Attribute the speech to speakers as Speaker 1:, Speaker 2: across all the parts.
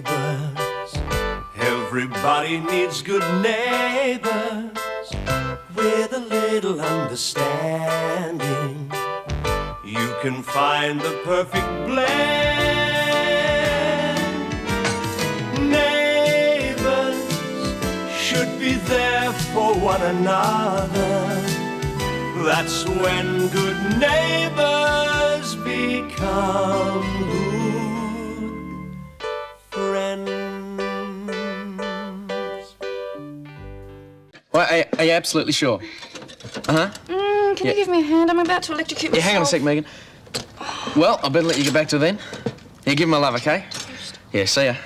Speaker 1: neighbours. Everybody needs good neighbours with a little understanding. You can find the perfect blend. Neighbours should be there for one another. That's when good neighbours become good friends.
Speaker 2: Well, are you absolutely sure? Uh-huh.
Speaker 3: Can you give me a hand? I'm about to electrocute myself.
Speaker 2: Yeah, hang on a sec, Megan. Well, I better let you get back to it then. Yeah, give him my love, OK? Yeah, see ya.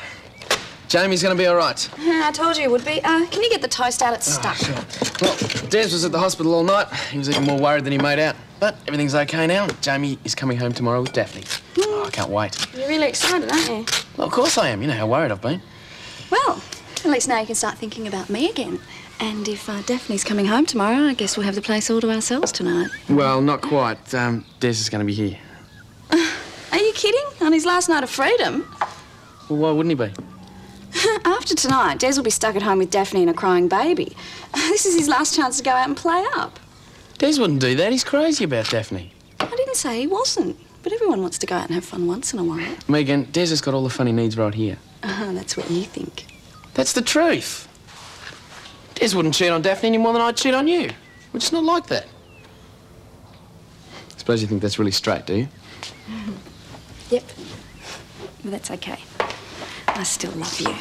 Speaker 2: Jamie's going to be all right.
Speaker 3: I told you it would be. Can you get the toast out? It's stuck.
Speaker 2: Sure. Well, Des was at the hospital all night. He was even more worried than he made out. But everything's OK now. Jamie is coming home tomorrow with Daphne. Oh, I can't wait.
Speaker 3: You're really excited, aren't you?
Speaker 2: Well, of course I am. You know how worried I've been.
Speaker 3: Well, at least now you can start thinking about me again. And if Daphne's coming home tomorrow, I guess we'll have the place all to ourselves tonight.
Speaker 2: Well, not quite. Des is going to be here.
Speaker 3: Are you kidding? On his last night of freedom?
Speaker 2: Well, why wouldn't he be?
Speaker 3: After tonight, Des will be stuck at home with Daphne and a crying baby. This is his last chance to go out and play up.
Speaker 2: Des wouldn't do that. He's crazy about Daphne.
Speaker 3: I didn't say he wasn't. But everyone wants to go out and have fun once in a while.
Speaker 2: Megan, Des has got all the fun he needs right here.
Speaker 3: That's what you think.
Speaker 2: That's the truth. Des wouldn't cheat on Daphne any more than I'd cheat on you. We're just not like that. Suppose you think that's really straight, do you?
Speaker 3: Yep. But that's okay. I still love you.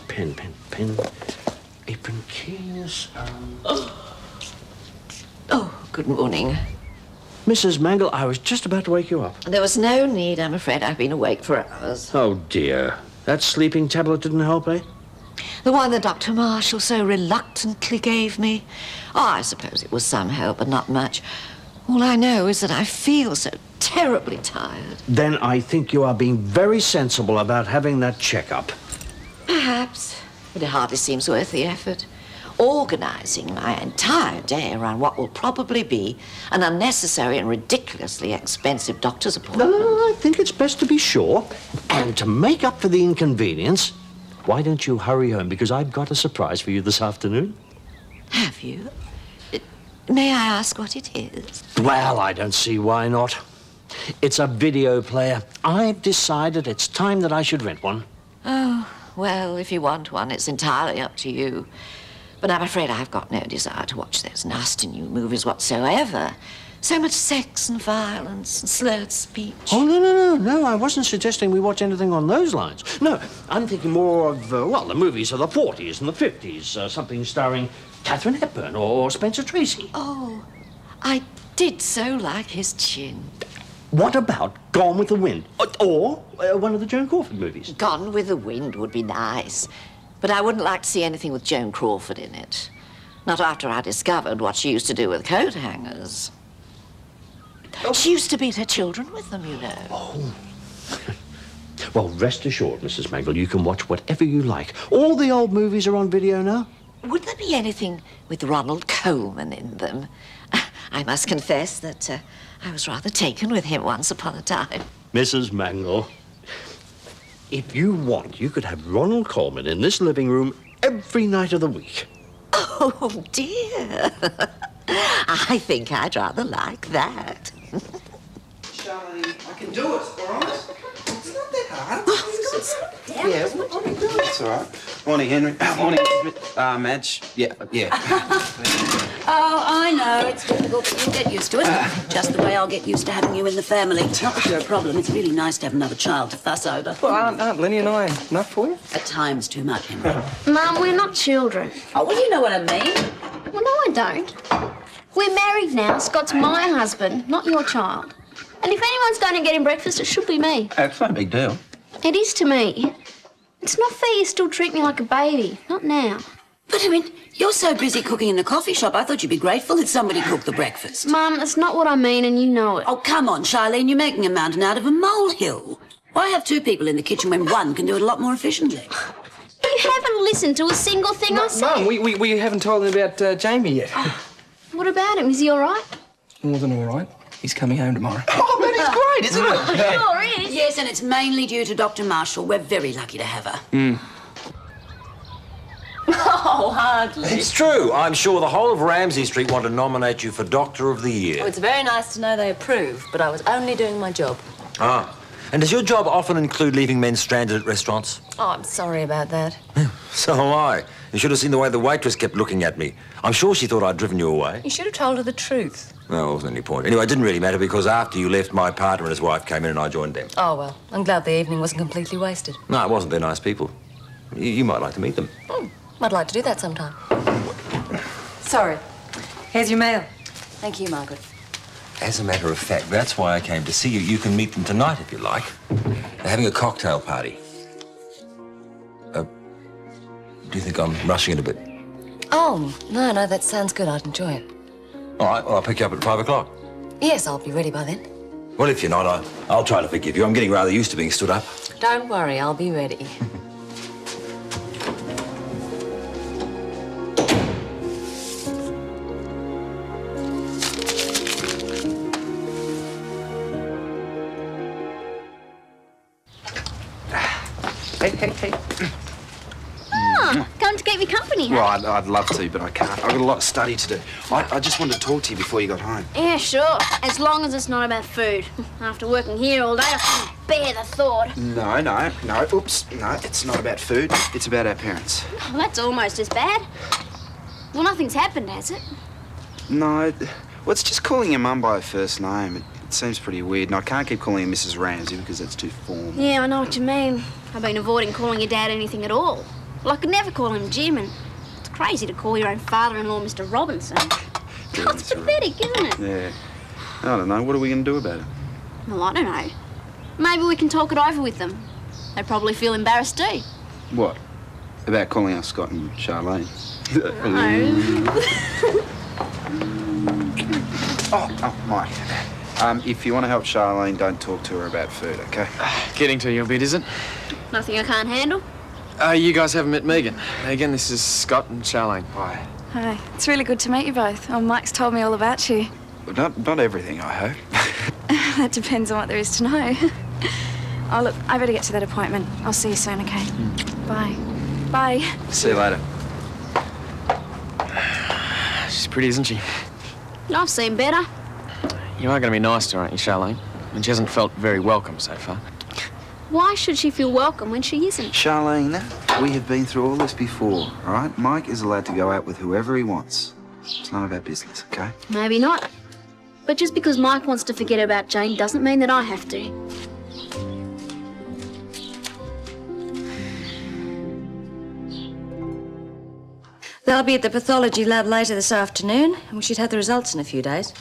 Speaker 4: Pen. Apron keys.
Speaker 5: Oh, good morning.
Speaker 4: Mrs. Mangel, I was just about to wake you up.
Speaker 5: There was no need, I'm afraid. I've been awake for hours.
Speaker 4: Oh, dear. That sleeping tablet didn't help, eh?
Speaker 5: The one that Dr. Marshall so reluctantly gave me. Oh, I suppose it was some help, but not much. All I know is that I feel so terribly tired.
Speaker 4: Then I think you are being very sensible about having that checkup.
Speaker 5: Perhaps, but it hardly seems worth the effort. Organising my entire day around what will probably be an unnecessary and ridiculously expensive doctor's appointment.
Speaker 4: No, I think it's best to be sure. And to make up for the inconvenience, why don't you hurry home? Because I've got a surprise for you this afternoon.
Speaker 5: Have you? May I ask what it is?
Speaker 4: Well, I don't see why not. It's a video player. I've decided it's time that I should rent one.
Speaker 5: Oh, well, if you want one, it's entirely up to you. But I'm afraid I've got no desire to watch those nasty new movies whatsoever. So much sex and violence and slurred speech.
Speaker 4: Oh, no. I wasn't suggesting we watch anything on those lines. No, I'm thinking more of, the movies of the 40s and the 50s. Something starring Katharine Hepburn or Spencer Tracy.
Speaker 5: Oh, I did so like his chin.
Speaker 4: What about Gone with the Wind? Or one of the Joan Crawford movies?
Speaker 5: Gone with the Wind would be nice. But I wouldn't like to see anything with Joan Crawford in it. Not after I discovered what she used to do with coat hangers. Oh. She used to beat her children with them, you know.
Speaker 4: Oh. Well, rest assured, Mrs. Mangel, you can watch whatever you like. All the old movies are on video now.
Speaker 5: Would there be anything with Ronald Coleman in them? I must confess that I was rather taken with him once upon a time.
Speaker 4: Mrs. Mangel, if you want, you could have Ronald Coleman in this living room every night of the week.
Speaker 5: Oh, dear. I think I'd rather like that.
Speaker 6: Charlie, I can do it, all right? It's not that hard. Yeah, what are you doing? It's all right. Morning, Henry. Morning, Madge. Yeah.
Speaker 7: Oh, I know. It's difficult, but you'll get used to it. Just the way I'll get used to having you in the family. If you're a problem, it's really nice to have another child to fuss over.
Speaker 6: Well, aren't Lenny and I enough for you?
Speaker 7: At times, too much, Henry.
Speaker 8: Mum, we're not children.
Speaker 7: Oh, well, you know what I mean.
Speaker 8: Well, no, I don't. We're married now. Scott's my husband, not your child. And if anyone's going to get him breakfast, it should be me.
Speaker 6: It's no big deal.
Speaker 8: It is to me. It's not fair you still treat me like a baby. Not now.
Speaker 7: But, I mean, you're so busy cooking in the coffee shop, I thought you'd be grateful that somebody cooked the breakfast.
Speaker 8: Mum, that's not what I mean, and you know it.
Speaker 7: Oh, come on, Charlene, you're making a mountain out of a molehill. Why have two people in the kitchen when one can do it a lot more efficiently?
Speaker 8: You haven't listened to a single thing I said.
Speaker 6: Mum, we haven't told him about Jamie yet.
Speaker 8: What about him? Is he all right?
Speaker 6: More than all right. He's coming home tomorrow. Oh, that is great, isn't it?
Speaker 8: Sure is.
Speaker 7: Yes, and it's mainly due to Dr. Marshall. We're very lucky to have her.
Speaker 8: Oh, hardly.
Speaker 9: It's true. I'm sure the whole of Ramsay Street want to nominate you for Doctor of the Year.
Speaker 10: Oh, it's very nice to know they approve, but I was only doing my job.
Speaker 9: Ah. And does your job often include leaving men stranded at restaurants?
Speaker 10: Oh, I'm sorry about that.
Speaker 9: So am I. You should have seen the way the waitress kept looking at me. I'm sure she thought I'd driven you away.
Speaker 10: You should have told her the truth.
Speaker 9: No, wasn't any point. Anyway, it didn't really matter because after you left, my partner and his wife came in and I joined them.
Speaker 10: Oh, well, I'm glad the evening wasn't completely wasted.
Speaker 9: No, it wasn't. They're nice people. You might like to meet them.
Speaker 10: I'd like to do that sometime.
Speaker 11: Sorry. Here's your mail.
Speaker 10: Thank you, Margaret.
Speaker 9: As a matter of fact, that's why I came to see you. You can meet them tonight if you like. They're having a cocktail party. Do you think I'm rushing it a bit?
Speaker 10: Oh, no, that sounds good. I'd enjoy it.
Speaker 9: All right, well, I'll pick you up at 5 o'clock.
Speaker 10: Yes, I'll be ready by then.
Speaker 9: Well, if you're not, I'll try to forgive you. I'm getting rather used to being stood up.
Speaker 10: Don't worry, I'll be ready.
Speaker 6: Hey.
Speaker 8: Come to keep me company, huh?
Speaker 6: Well, I'd love to, but I can't. I've got a lot of study to do. I just wanted to talk to you before you got home.
Speaker 8: Yeah, sure. As long as it's not about food. After working here all day, I can't bear the thought.
Speaker 6: No. Oops. No, it's not about food. It's about our parents.
Speaker 8: Oh, that's almost as bad. Well, nothing's happened, has it?
Speaker 6: No. Well, it's just calling your mum by her first name. It seems pretty weird, and I can't keep calling her Mrs. Ramsay because that's too formal.
Speaker 8: Yeah, I know what you mean. I've been avoiding calling your dad anything at all. Well, I could never call him Jim, and it's crazy to call your own father-in-law Mr. Robinson.
Speaker 6: Yeah,
Speaker 8: It's pathetic, isn't it?
Speaker 6: Yeah. I don't know. What are we going to do about it?
Speaker 8: Well, I don't know. Maybe we can talk it over with them. They probably feel embarrassed too.
Speaker 6: What? About calling us Scott and Charlene? Oh, Mike. If you want to help Charlene, don't talk to her about food, okay?
Speaker 2: Getting to you a bit, is it?
Speaker 8: Nothing I can't handle.
Speaker 2: You guys haven't met Megan. Megan, this is Scott and Charlene.
Speaker 6: Hi.
Speaker 3: Hi. It's really good to meet you both. Oh, Mike's told me all about you.
Speaker 6: Not everything, I hope.
Speaker 3: That depends on what there is to know. Oh, look, I better get to that appointment. I'll see you soon, okay? Bye. Bye.
Speaker 6: See you later.
Speaker 2: She's pretty, isn't she?
Speaker 8: I've seen better.
Speaker 2: You are going to be nice to her, aren't you, Charlene? I mean, she hasn't felt very welcome so far.
Speaker 8: Why should she feel welcome when she isn't?
Speaker 6: Charlene, we have been through all this before, all right? Mike is allowed to go out with whoever he wants. It's none of our business, okay?
Speaker 8: Maybe not. But just because Mike wants to forget about Jane doesn't mean that I have to.
Speaker 11: They'll be at the pathology lab later this afternoon, and we should have the results in a few days.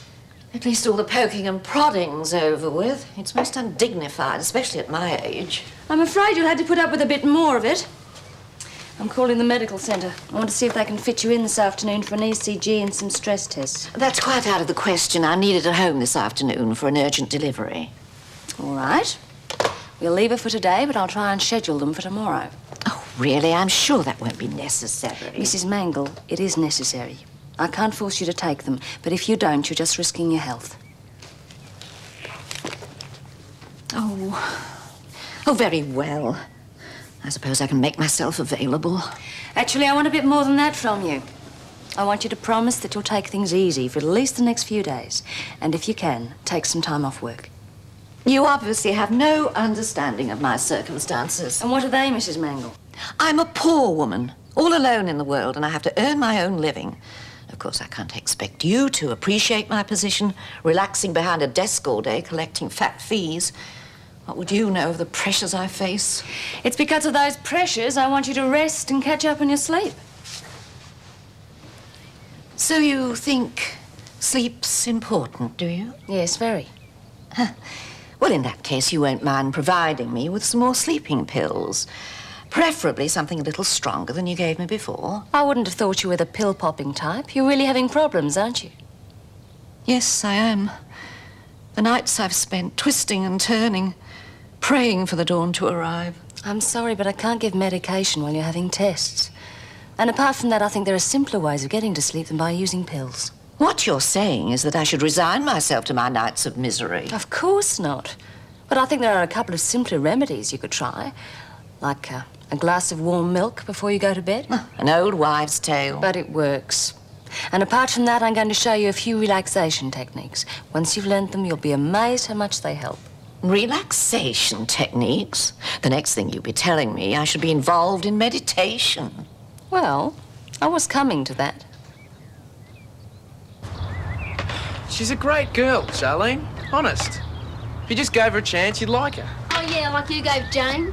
Speaker 5: At least all the poking and prodding's over with. It's most undignified, especially at my age.
Speaker 11: I'm afraid you'll have to put up with a bit more of it. I'm calling the medical centre. I want to see if they can fit you in this afternoon for an ECG and some stress tests.
Speaker 5: That's quite out of the question. I'm needed at home this afternoon for an urgent delivery.
Speaker 11: All right. We'll leave her for today, but I'll try and schedule them for tomorrow.
Speaker 5: Oh, really? I'm sure that won't be necessary.
Speaker 11: Mrs. Mangel, it is necessary. I can't force you to take them, but if you don't, you're just risking your health.
Speaker 5: Oh, very well. I suppose I can make myself available.
Speaker 11: Actually, I want a bit more than that from you. I want you to promise that you'll take things easy for at least the next few days. And if you can, take some time off work.
Speaker 5: You obviously have no understanding of my circumstances.
Speaker 11: And what are they, Mrs. Mangel?
Speaker 5: I'm a poor woman, all alone in the world, and I have to earn my own living. Of course, I can't expect you to appreciate my position, relaxing behind a desk all day, collecting fat fees. What would you know of the pressures I face?
Speaker 11: It's because of those pressures I want you to rest and catch up on your sleep.
Speaker 5: So you think sleep's important, do you?
Speaker 11: Yes, very.
Speaker 5: Well, in that case, you won't mind providing me with some more sleeping pills. Preferably something a little stronger than you gave me before.
Speaker 11: I wouldn't have thought you were the pill-popping type. You're really having problems, aren't you?
Speaker 5: Yes, I am. The nights I've spent twisting and turning, praying for the dawn to arrive.
Speaker 11: I'm sorry, but I can't give medication while you're having tests. And apart from that, I think there are simpler ways of getting to sleep than by using pills.
Speaker 5: What you're saying is that I should resign myself to my nights of misery.
Speaker 11: Of course not. But I think there are a couple of simpler remedies you could try, like a glass of warm milk before you go to bed.
Speaker 5: An old wives' tale.
Speaker 11: But it works. And apart from that, I'm going to show you a few relaxation techniques. Once you've learned them, you'll be amazed how much they help.
Speaker 5: Relaxation techniques? The next thing you'll be telling me, I should be involved in meditation.
Speaker 11: Well, I was coming to that.
Speaker 2: She's a great girl, Charlene. Honest. If you just gave her a chance, you'd like her.
Speaker 8: Oh, yeah, like you gave Jane.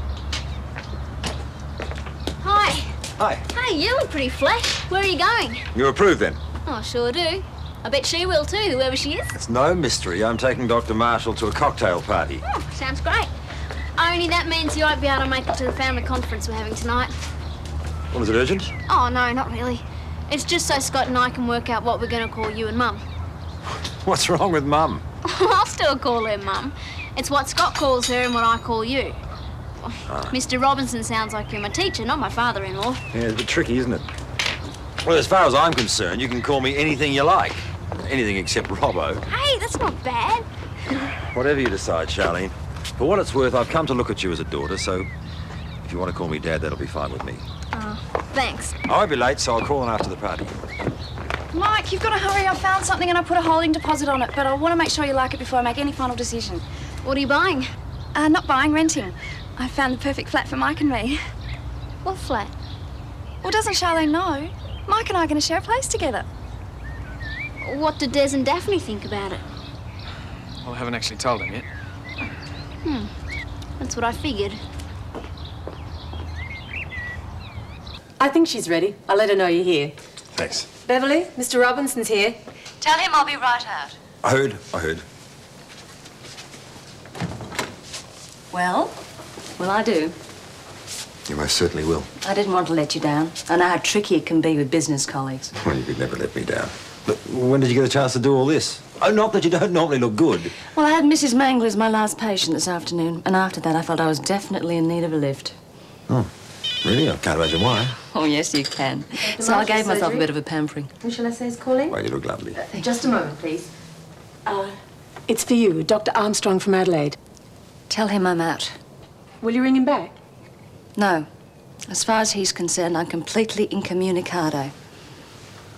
Speaker 8: Hi.
Speaker 9: Hi.
Speaker 8: Hey, you look pretty fresh. Where are you going?
Speaker 9: You approve then?
Speaker 8: Oh, sure do. I bet she will too, whoever she is.
Speaker 9: It's no mystery. I'm taking Dr. Marshall to a cocktail party.
Speaker 8: Oh, sounds great. Only that means you won't be able to make it to the family conference we're having tonight.
Speaker 9: Well, is it urgent?
Speaker 8: Oh, no, not really. It's just so Scott and I can work out what we're going to call you and Mum.
Speaker 9: What's wrong with Mum?
Speaker 8: I'll still call her Mum. It's what Scott calls her and what I call you. Mr. Robinson sounds like you're my teacher, not my father-in-law.
Speaker 9: Yeah, it's a bit tricky, isn't it? Well, as far as I'm concerned, you can call me anything you like. Anything except Robbo.
Speaker 8: Hey, that's not bad.
Speaker 9: Whatever you decide, Charlene. For what it's worth, I've come to look at you as a daughter, so if you want to call me Dad, that'll be fine with me.
Speaker 8: Thanks.
Speaker 9: I won't be late, so I'll call in after the party.
Speaker 3: Mike, you've got to hurry. I found something and I put a holding deposit on it, but I want to make sure you like it before I make any final decision.
Speaker 8: What are you buying?
Speaker 3: Not buying, renting. I found the perfect flat for Mike and me.
Speaker 8: What flat?
Speaker 3: Well, doesn't Charlene know? Mike and I are going to share a place together.
Speaker 8: What do Des and Daphne think about it?
Speaker 2: Well, I haven't actually told him yet.
Speaker 8: That's what I figured.
Speaker 10: I think she's ready. I'll let her know you're here.
Speaker 9: Thanks.
Speaker 10: Beverly, Mr. Robinson's here.
Speaker 11: Tell him I'll be right out.
Speaker 9: I heard.
Speaker 11: Well, will I do?
Speaker 9: You most certainly will.
Speaker 11: I didn't want to let you down. I know how tricky it can be with business colleagues.
Speaker 9: Well, you could never let me down. But when did you get a chance to do all this? Oh, not that you don't normally look good.
Speaker 11: Well, I had Mrs. Mangel as my last patient this afternoon, and after that I felt I was definitely in need of a lift.
Speaker 9: Oh, really? I can't imagine why.
Speaker 11: Oh, yes, you can. So I gave myself a bit of a pampering.
Speaker 10: Who shall I say is calling?
Speaker 9: Well, you look lovely.
Speaker 10: Just a moment, please. It's for you, Dr. Armstrong from Adelaide.
Speaker 11: Tell him I'm out.
Speaker 10: Will you ring him back?
Speaker 11: No. As far as he's concerned, I'm completely incommunicado.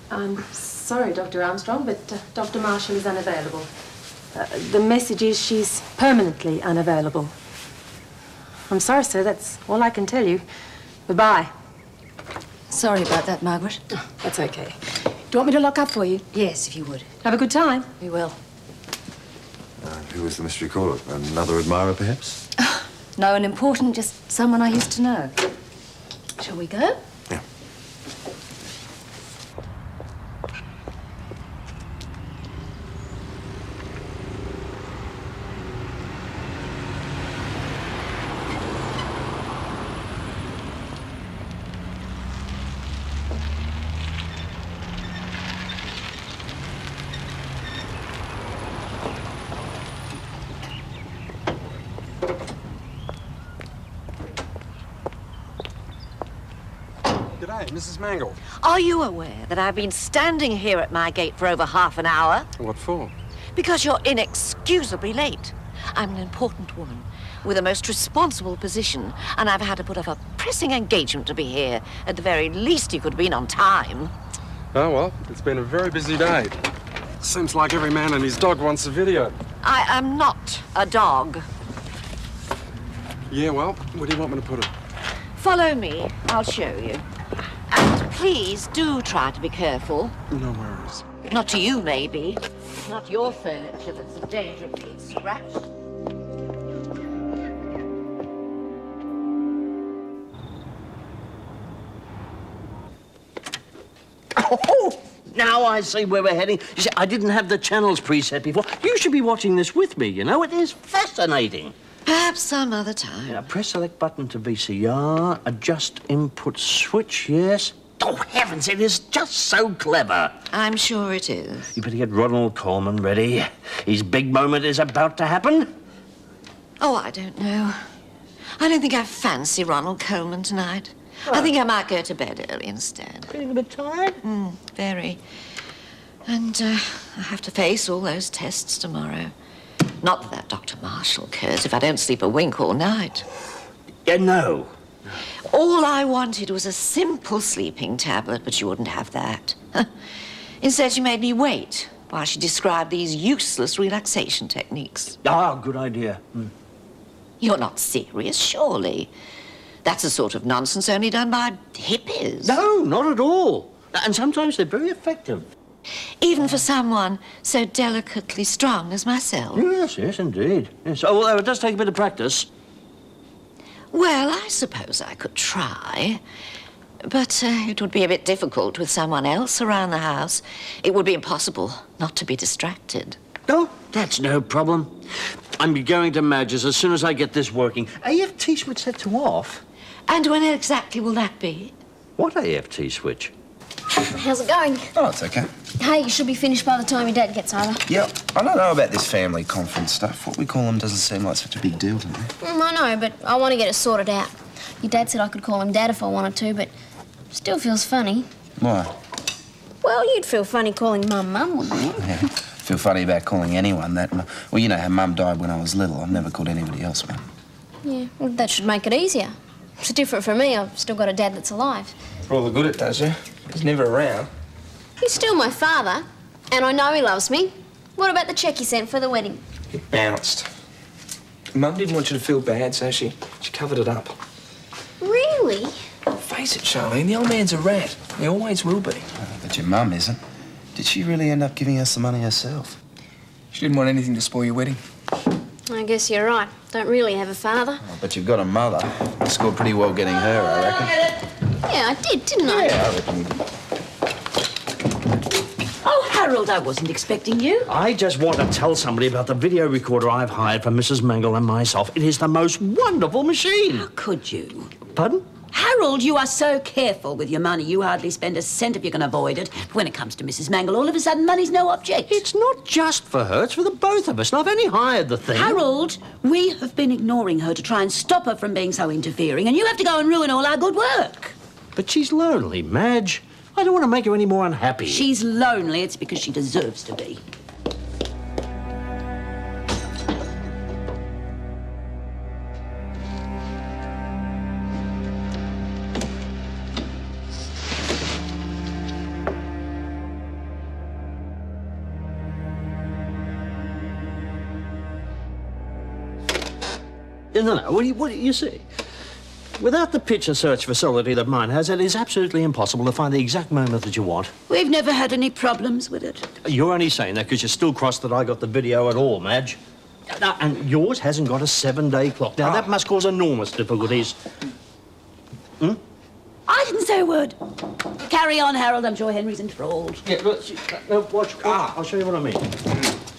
Speaker 10: I'm sorry, Dr. Armstrong, but Dr. Marshall is unavailable. The message is she's permanently unavailable. I'm sorry, sir. That's all I can tell you. Goodbye.
Speaker 11: Sorry about that, Margaret.
Speaker 10: Oh, that's okay. Do you want me to lock up for you?
Speaker 11: Yes, if you would.
Speaker 10: Have a good time.
Speaker 11: We will.
Speaker 9: Who was the mystery caller? Another admirer, perhaps?
Speaker 11: No one important, just someone I used to know. Shall we go?
Speaker 9: Yeah.
Speaker 12: G'day, Mrs. Mangel.
Speaker 5: Are you aware that I've been standing here at my gate for over half an hour?
Speaker 12: What for?
Speaker 5: Because you're inexcusably late. I'm an important woman with a most responsible position, and I've had to put off a pressing engagement to be here. At the very least, you could have been on time.
Speaker 12: Oh, well, it's been a very busy day. Seems like every man and his dog wants a video.
Speaker 5: I am not a dog.
Speaker 12: Yeah, well, where do you want me to put it?
Speaker 5: Follow me. I'll show you. And please do try to be careful.
Speaker 12: No worries.
Speaker 5: Not to you, maybe. Not your furniture that's in danger of being scratched.
Speaker 4: Oh, now I see where we're heading. You see, I didn't have the channels preset before. You should be watching this with me, you know. It is fascinating.
Speaker 5: Perhaps some other time.
Speaker 4: Now, press select button to VCR, adjust input switch, yes. Oh, heavens, it is just so clever.
Speaker 5: I'm sure it is.
Speaker 4: You better get Ronald Coleman ready. His big moment is about to happen.
Speaker 5: Oh, I don't know. I don't think I fancy Ronald Coleman tonight. I think I might go to bed early instead.
Speaker 4: Feeling a bit tired?
Speaker 5: Very. And I have to face all those tests tomorrow. Not that Dr. Marshall cares if I don't sleep a wink all night.
Speaker 4: No.
Speaker 5: All I wanted was a simple sleeping tablet, but she wouldn't have that. Instead, she made me wait while she described these useless relaxation techniques.
Speaker 4: Ah, good idea.
Speaker 5: You're not serious, surely. That's the sort of nonsense only done by hippies.
Speaker 4: No, not at all. And sometimes they're very effective.
Speaker 5: Even for someone so delicately strong as myself.
Speaker 4: Yes, indeed. Yes. Although it does take a bit of practice.
Speaker 5: Well, I suppose I could try. But it would be a bit difficult with someone else around the house. It would be impossible not to be distracted.
Speaker 4: No, that's no problem. I'm going to Madge's as soon as I get this working. AFT switch set to off?
Speaker 5: And when exactly will that be?
Speaker 4: What AFT switch?
Speaker 8: How's it going?
Speaker 6: Oh, it's okay.
Speaker 8: Hey, you should be finished by the time your dad gets over.
Speaker 6: Yeah, I don't know about this family conference stuff. What we call them doesn't seem like such a big deal to me.
Speaker 8: I know, but I want to get it sorted out. Your dad said I could call him Dad if I wanted to, but still feels funny.
Speaker 6: Why?
Speaker 8: Well, you'd feel funny calling Mum, wouldn't you?
Speaker 6: Yeah, feel funny about calling anyone that. Well, you know how Mum died when I was little. I've never called anybody else Mum.
Speaker 8: Yeah, well, that should make it easier. It's different for me. I've still got a dad that's alive.
Speaker 13: For all the good it does you. He's never around.
Speaker 8: He's still my father, and I know he loves me. What about the cheque he sent for the wedding?
Speaker 13: It bounced. Mum didn't want you to feel bad, so she covered it up.
Speaker 8: Really?
Speaker 13: Face it, Charlene, the old man's a rat. He always will be.
Speaker 6: But your mum isn't. Did she really end up giving us the money herself?
Speaker 13: She didn't want anything to spoil your wedding.
Speaker 8: I guess you're right. Don't really have a father.
Speaker 6: Oh, but you've got a mother. You scored pretty well getting her, I reckon.
Speaker 8: Yeah, I did, didn't I?
Speaker 6: Yeah, I reckon you did.
Speaker 7: Oh, Harold, I wasn't expecting you.
Speaker 4: I just want to tell somebody about the video recorder I've hired for Mrs. Mangel and myself. It is the most wonderful machine.
Speaker 7: How could you?
Speaker 4: Pardon?
Speaker 7: Harold, you are so careful with your money. You hardly spend a cent if you can avoid it. But when it comes to Mrs. Mangel, all of a sudden, money's no object.
Speaker 4: It's not just for her, it's for the both of us. And I've only hired the thing.
Speaker 7: Harold, we have been ignoring her to try and stop her from being so interfering, and you have to go and ruin all our good work.
Speaker 4: But she's lonely, Madge. I don't want to make her any more unhappy.
Speaker 7: She's lonely. It's because she deserves to be.
Speaker 4: No, what do you see? Without the picture search facility that mine has, it is absolutely impossible to find the exact moment that you want.
Speaker 7: We've never had any problems with it.
Speaker 4: You're only saying that because you're still cross that I got the video at all, Madge. And yours hasn't got a 7-day clock. Now, that must cause enormous difficulties.
Speaker 7: I didn't say a word. Carry on, Harold. I'm sure Henry's enthralled.
Speaker 4: Yeah, look, watch. I'll show you what I mean.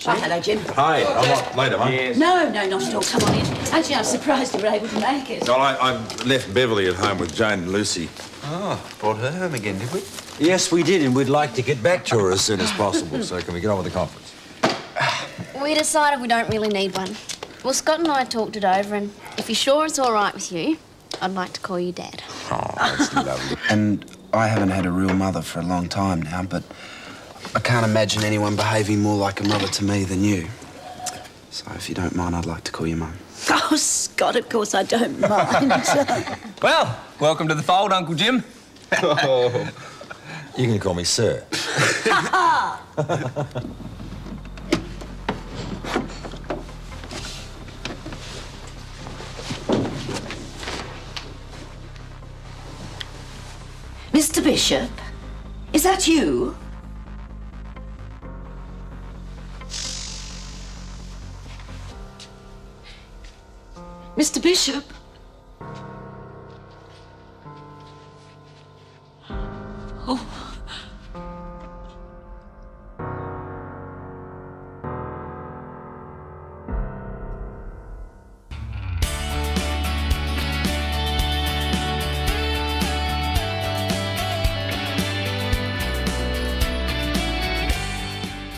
Speaker 7: Oh, hello, Jim.
Speaker 14: Hi, I'm not late, am I?
Speaker 13: Yes.
Speaker 7: No, not at all. Come on in. Actually, I'm surprised you were able to make it.
Speaker 14: Well, I left Beverly at home with Jane and Lucy.
Speaker 9: Oh, brought her home again, did we? Yes, we did, and we'd like to get back to her as soon as possible. So can we get on with the conference?
Speaker 8: We decided we don't really need one. Well, Scott and I talked it over, and if you're sure it's all right with you, I'd like to call you Dad.
Speaker 9: Oh, that's lovely.
Speaker 6: And I haven't had a real mother for a long time now, but I can't imagine anyone behaving more like a mother to me than you. So if you don't mind, I'd like to call you Mum.
Speaker 7: Oh, Scott, of course I don't mind.
Speaker 13: Well, welcome to the fold, Uncle Jim.
Speaker 9: Oh, you can call me Sir.
Speaker 5: Mr. Bishop, is that you? Mr. Bishop? Oh.